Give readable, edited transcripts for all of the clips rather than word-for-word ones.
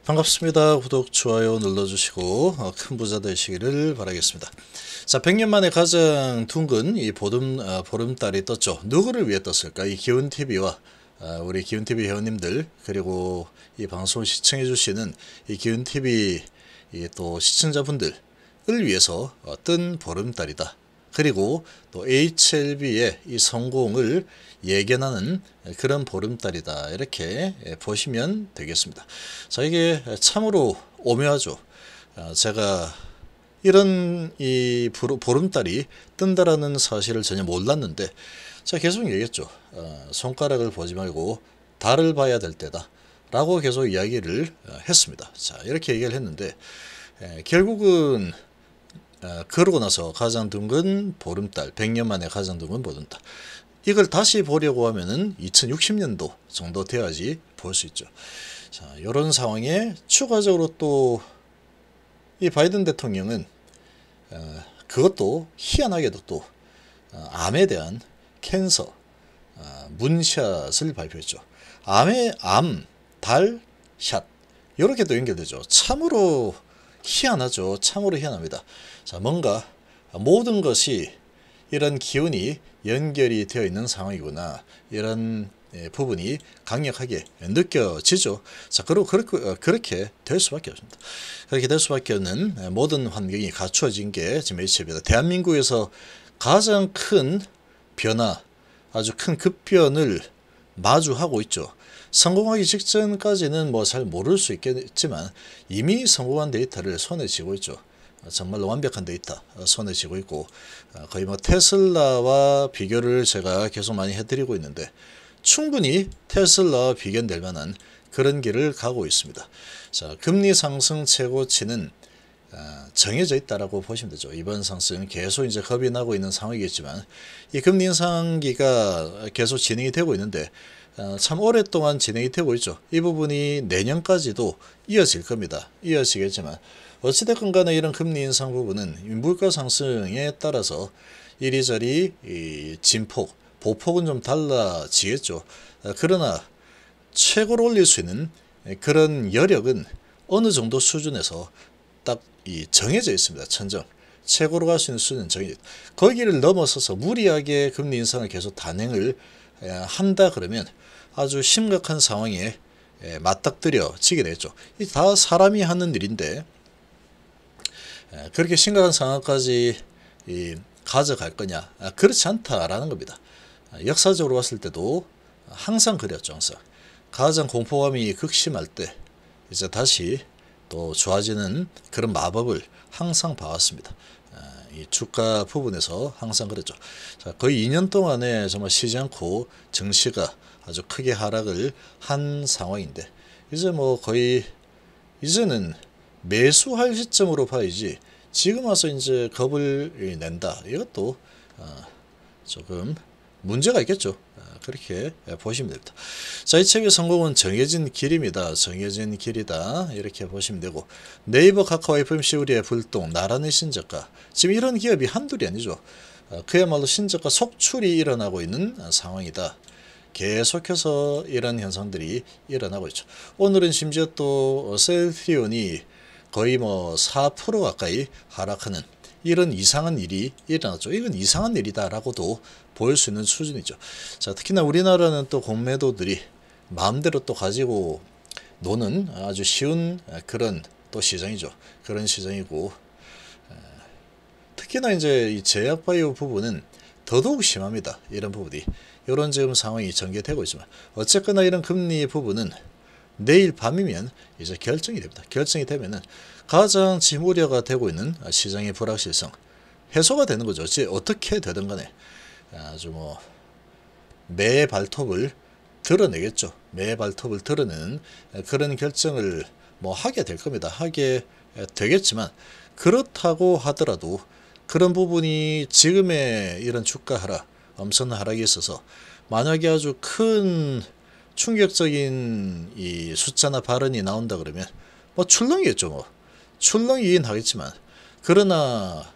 반갑습니다. 구독, 좋아요 눌러주시고 큰 부자 되시기를 바라겠습니다. 자, 100년 만에 가장 둥근 이 보름달이 떴죠. 누구를 위해 떴을까? 이 기운TV와 우리 기운TV 회원님들, 그리고 이 방송을 시청해 주시는 이 기운TV 또 시청자분들을 위해서 뜬 보름달이다. 그리고 또 HLB의 이 성공을 예견하는 그런 보름달이다, 이렇게 보시면 되겠습니다. 자, 이게 참으로 오묘하죠. 제가 이런 이 보름달이 뜬다라는 사실을 전혀 몰랐는데, 자, 계속 얘기했죠. 손가락을 보지 말고 달을 봐야 될 때다 라고 계속 이야기를 했습니다. 자, 이렇게 얘기를 했는데, 결국은 그러고 나서 가장 둥근 보름달, 100년 만에 가장 둥근 보름달, 이걸 다시 보려고 하면은 2060년도 정도 돼야지 볼 수 있죠. 자, 이런 상황에 추가적으로 또 이 바이든 대통령은 그것도 희한하게도 또 암에 대한 캔서 문샷을 발표했죠. 달, 샷, 이렇게 또 연결되죠. 참으로 희한하죠. 참으로 희한합니다. 자, 뭔가 모든 것이 이런 기운이 연결이 되어 있는 상황이구나, 이런 부분이 강력하게 느껴지죠. 자, 그리고 그렇게 될 수밖에 없습니다. 그렇게 될 수밖에 없는 모든 환경이 갖추어진 게 지금 HLB다. 대한민국에서 가장 큰 변화, 아주 큰 급변을 마주하고 있죠. 성공하기 직전까지는 뭐 잘 모를 수 있겠지만 이미 성공한 데이터를 손에 쥐고 있죠. 정말로 완벽한 데이터 손에 쥐고 있고, 거의 뭐 테슬라와 비교를 제가 계속 많이 해드리고 있는데, 충분히 테슬라와 비견될 만한 그런 길을 가고 있습니다. 자, 금리 상승 최고치는 정해져 있다라고 보시면 되죠. 이번 상승은 계속 이제 겁이 나고 있는 상황이겠지만, 이 금리 인상기가 계속 진행이 되고 있는데 참 오랫동안 진행이 되고 있죠. 이 부분이 내년까지도 이어질 겁니다. 이어지겠지만 어찌됐건 간에 이런 금리 인상 부분은 물가 상승에 따라서 이리저리 진폭, 보폭은 좀 달라지겠죠. 그러나 최고로 올릴 수 있는 그런 여력은 어느 정도 수준에서 딱 정해져 있습니다. 천정. 최고로 갈 수 있는 수준은 정해져 있다. 거기를 넘어서서 무리하게 금리 인상을 계속 단행을 한다 그러면 아주 심각한 상황에 맞닥뜨려지게 되겠죠. 이 다 사람이 하는 일인데 그렇게 심각한 상황까지 가져갈 거냐? 그렇지 않다라는 겁니다. 역사적으로 봤을 때도 항상 그랬죠. 항상 가장 공포감이 극심할 때 이제 다시 또 좋아지는 그런 마법을 항상 봐왔습니다. 이 주가 부분에서 항상 그랬죠. 자, 거의 2년 동안에 정말 쉬지 않고 증시가 아주 크게 하락을 한 상황인데, 이제 뭐 거의 이제는 매수할 시점으로 봐야지 지금 와서 이제 겁을 낸다, 이것도 조금 문제가 있겠죠. 그렇게 보시면 됩니다. 자, 이 책의 성공은 정해진 길입니다. 정해진 길이다, 이렇게 보시면 되고, 네이버, 카카오, FMC, 우리의 불똥, 나라는 신저가, 지금 이런 기업이 한둘이 아니죠. 그야말로 신저가 속출이 일어나고 있는 상황이다. 계속해서 이런 현상들이 일어나고 있죠. 오늘은 심지어 또 셀트리온이 거의 뭐 4% 가까이 하락하는 이런 이상한 일이 일어났죠. 이건 이상한 일이다라고도 보일 수 있는 수준이죠. 자, 특히나 우리나라는 또 공매도들이 마음대로 또 가지고 노는 아주 쉬운 그런 또 시장이죠. 그런 시장이고, 특히나 이제 이 제약바이오 부분은 더더욱 심합니다. 이런 부분이, 이런 지금 상황이 전개되고 있지만, 어쨌거나 이런 금리 부분은 내일 밤이면 이제 결정이 됩니다. 결정이 되면은 가장 지금 우려가 되고 있는 시장의 불확실성 해소가 되는 거죠. 어떻게 되든 간에 아주 뭐 매 발톱을 드러내겠죠. 매 발톱을 드러내는 그런 결정을 뭐 하게 될 겁니다. 하게 되겠지만, 그렇다고 하더라도 그런 부분이 지금의 이런 주가 하락, 엄청난 하락에 있어서 만약에 아주 큰 충격적인 이 숫자나 발언이 나온다 그러면 뭐 출렁이겠죠. 뭐 출렁이긴 하겠지만, 그러나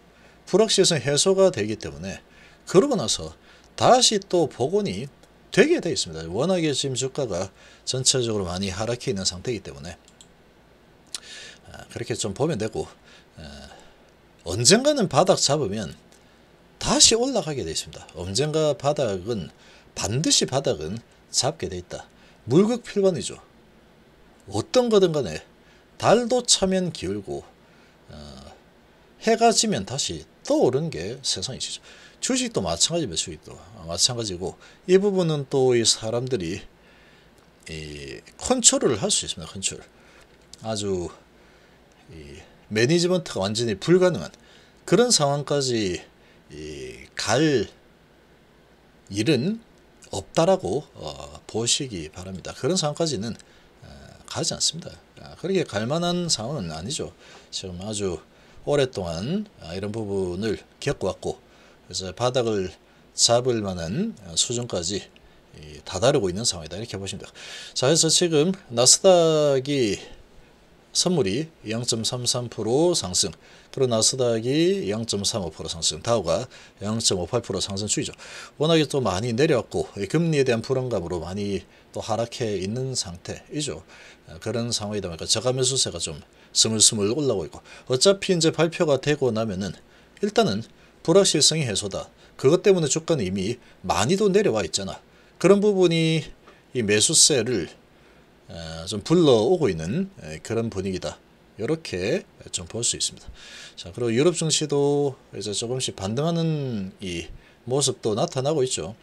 불확실성 해소가 되기 때문에 그러고 나서 다시 또 복원이 되게 되어 있습니다. 워낙에 지금 주가가 전체적으로 많이 하락해 있는 상태이기 때문에 그렇게 좀 보면 되고, 언젠가는 바닥 잡으면 다시 올라가게 되어 있습니다. 언젠가 반드시 바닥은 잡게 되어 있다. 물극필반이죠. 어떤 거든 간에 달도 차면 기울고 해가 지면 다시 떠오르는 게 세상이죠. 주식도 마찬가지입니다. 주식도 마찬가지고, 이 부분은 또 이 사람들이 이 컨트롤을 할 수 있습니다. 컨트롤. 아주 이 매니지먼트가 완전히 불가능한 그런 상황까지 갈 일은 없다라고 보시기 바랍니다. 그런 상황까지는 가지 않습니다. 그렇게 갈 만한 상황은 아니죠. 지금 아주 오랫동안 이런 부분을 겪어왔고, 그래서 바닥을 잡을 만한 수준까지 다다르고 있는 상황이다, 이렇게 보시면 됩니다. 자, 그래서 지금 나스닥이 선물이 0.33% 상승, 그리고 나스닥이 0.35% 상승, 다우가 0.58% 상승 추이죠. 워낙에 또 많이 내려왔고 금리에 대한 불안감으로 많이 또 하락해 있는 상태이죠. 그런 상황이다 보니까 저가 매수세가 좀 스물스물 올라오고 있고, 어차피 이제 발표가 되고 나면은 일단은 불확실성이 해소다. 그것 때문에 주가는 이미 많이도 내려와 있잖아. 그런 부분이 이 매수세를 좀 불러오고 있는 그런 분위기다, 이렇게 좀 볼 수 있습니다. 자, 그리고 유럽 증시도 이제 조금씩 반등하는 이 모습도 나타나고 있죠.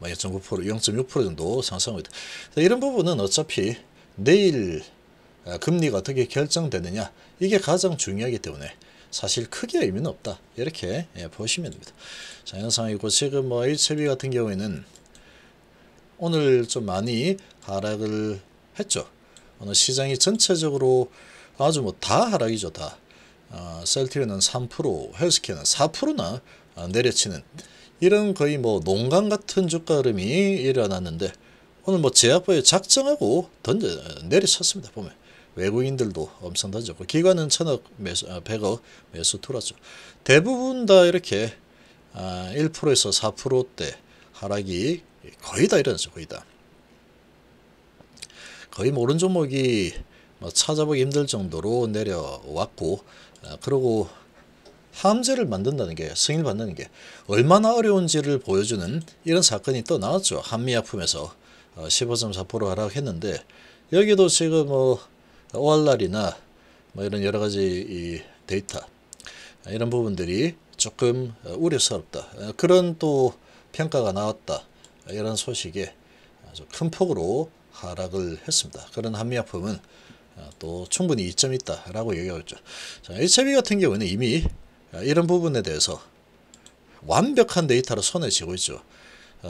0.9%, 0.6% 정도 상승하고 있다. 이런 부분은 어차피 내일 금리가 어떻게 결정되느냐, 이게 가장 중요하기 때문에 사실 크게 의미는 없다, 이렇게 보시면 됩니다. 자, 이런 상황이고, 지금 HLB 같은 경우에는 오늘 좀 많이 하락을 했죠. 오늘 시장이 전체적으로 아주 다 하락이죠. 다. 셀트리온은 3%, 헬스케어는 4%나 내려치는 이런 거의 농간 같은 주가 흐름이 일어났는데, 오늘 제약바에 작정하고 내려쳤습니다. 보면 외국인들도 엄청 던졌고, 기관은 1,100억 매수 들어왔죠. 대부분 다 이렇게 1%에서 4%대 하락이 거의 다 일어났죠. 거의 다. 거의 모르는 종목이 찾아보기 힘들 정도로 내려왔고, 그리고 함재를 만든다는 게, 승인을 받는 게 얼마나 어려운지를 보여주는 이런 사건이 또 나왔죠. 한미약품에서 15.4% 하락했는데, 여기도 지금 ORR이나 이런 여러 가지 이 데이터, 이런 부분들이 조금 우려스럽다, 그런 또 평가가 나왔다, 이런 소식에 아주 큰 폭으로 하락을 했습니다. 그런 한미약품은 또 충분히 이점이 있다라고 얘기하고 있죠. 자, HLB 같은 경우는 이미 이런 부분에 대해서 완벽한 데이터로 손에 쥐고 있죠.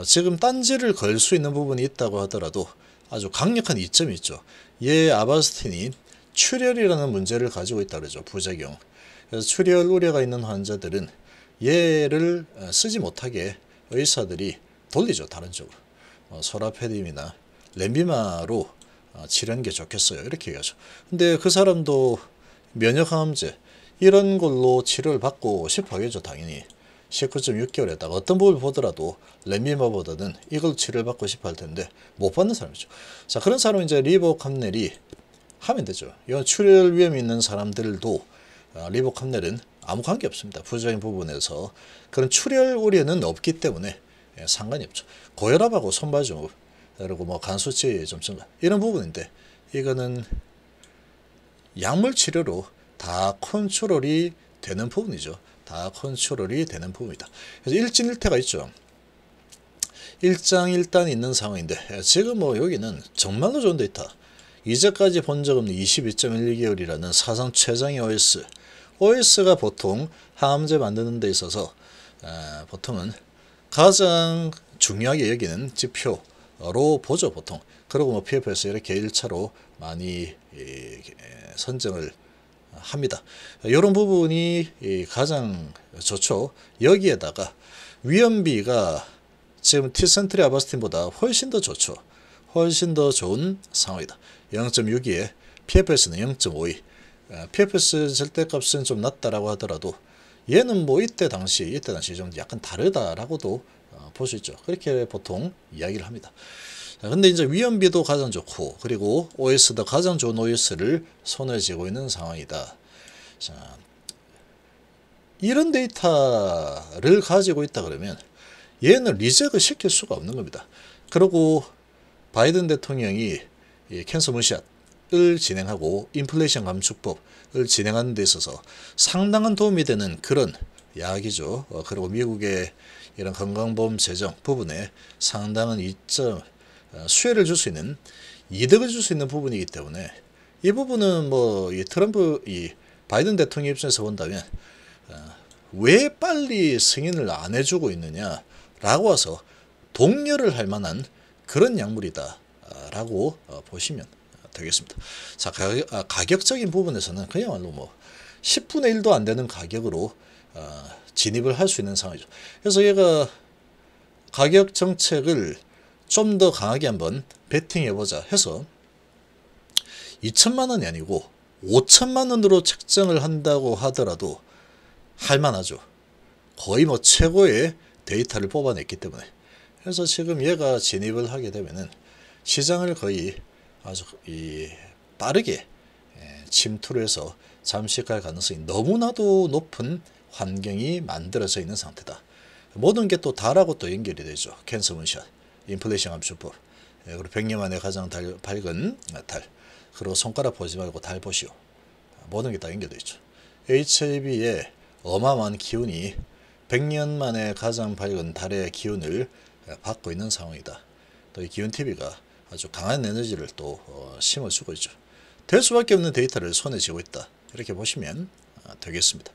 지금 딴지를 걸 수 있는 부분이 있다고 하더라도 아주 강력한 이점이 있죠. 얘 아바스틴이 출혈이라는 문제를 가지고 있다 그러죠. 부작용. 그래서 출혈 우려가 있는 환자들은 얘를 쓰지 못하게 의사들이 돌리죠. 다른 쪽으로. 소라페dim이나 렌비마로 치료하는 게 좋겠어요, 이렇게 얘기하죠. 근데 그 사람도 면역항암제 이런 걸로 치료를 받고 싶어 하겠죠. 당연히 19.6개월에다가 어떤 부분을 보더라도 렌비마보다는 이걸 치료를 받고 싶어 할 텐데 못 받는 사람이죠. 자, 그런 사람은 이제 리보캄넬이 하면 되죠. 이건 출혈 위험이 있는 사람들도 리보캄넬은 아무 관계 없습니다. 부작용 부분에서 그런 출혈 우려는 없기 때문에 상관이 없죠. 고혈압하고 손발증후, 그리고 간수치 좀 증가, 이런 부분인데, 이거는 약물 치료로 다 컨트롤이 되는 부분이죠. 다 컨트롤이 되는 부분이다. 그래서 일진일퇴가 있죠. 일장일단이 있는 상황인데, 지금 여기는 정말로 좋은 데이터, 이제까지 본 적 없는 22.12개월이라는 사상 최장의 OS가 보통 항암제 만드는 데 있어서 보통은 가장 중요하게 여기는 지표로 보죠, 보통. 그리고 PFS 이렇게 1차로 많이 선정을 합니다. 이런 부분이 가장 좋죠. 여기에다가 위험비가 지금 티센트리 아바스틴보다 훨씬 더 좋죠. 훨씬 더 좋은 상황이다. 0.62에 PFS는 0.52. PFS 절대값은 좀 낮다라고 하더라도 얘는 이때 당시 좀 약간 다르다라고도 볼 수 있죠. 그렇게 보통 이야기를 합니다. 자, 근데 이제 위험비도 가장 좋고 그리고 OS도 가장 좋은 OS를 손에 쥐고 있는 상황이다. 자, 이런 데이터를 가지고 있다 그러면 얘는 리젝을 시킬 수가 없는 겁니다. 그리고 바이든 대통령이 이 캔서 무샷을 진행하고 인플레이션 감축법을 진행하는 데 있어서 상당한 도움이 되는 그런 약이죠. 그리고 미국의 이런 건강보험 재정 부분에 상당한 수혜를 줄 수 있는 이득을 줄 수 있는 부분이기 때문에 이 부분은 뭐 이 트럼프 이 바이든 대통령 입장에서 본다면 왜 빨리 승인을 안 해주고 있느냐라고 해서 동료를 할 만한 그런 약물이다라고 보시면 되겠습니다. 자, 가격적인 부분에서는 그야말로 뭐 10분의 1도 안 되는 가격으로 진입을 할 수 있는 상황이죠. 그래서 얘가 가격 정책을 좀 더 강하게 한번 베팅해보자 해서 2천만 원이 아니고 5천만 원으로 책정을 한다고 하더라도 할만하죠. 거의 뭐 최고의 데이터를 뽑아냈기 때문에. 그래서 지금 얘가 진입을 하게 되면은 시장을 거의 아주 빠르게 침투를 해서 잠식할 가능성이 너무나도 높은 환경이 만들어져 있는 상태다. 모든 게 또 달하고 또 연결이 되죠. 캔서 문샷, 인플레이션 감축법, 그리고 100년 만에 가장 밝은 달, 그리고 손가락 보지 말고 달 보시오. 모든 게 다 연결되어 있죠. HIV의 어마어마한 기운이 100년 만에 가장 밝은 달의 기운을 받고 있는 상황이다. 또 이 기운TV가 아주 강한 에너지를 또 심어주고 있죠. 될 수밖에 없는 데이터를 손에 쥐고 있다. 이렇게 보시면 되겠습니다.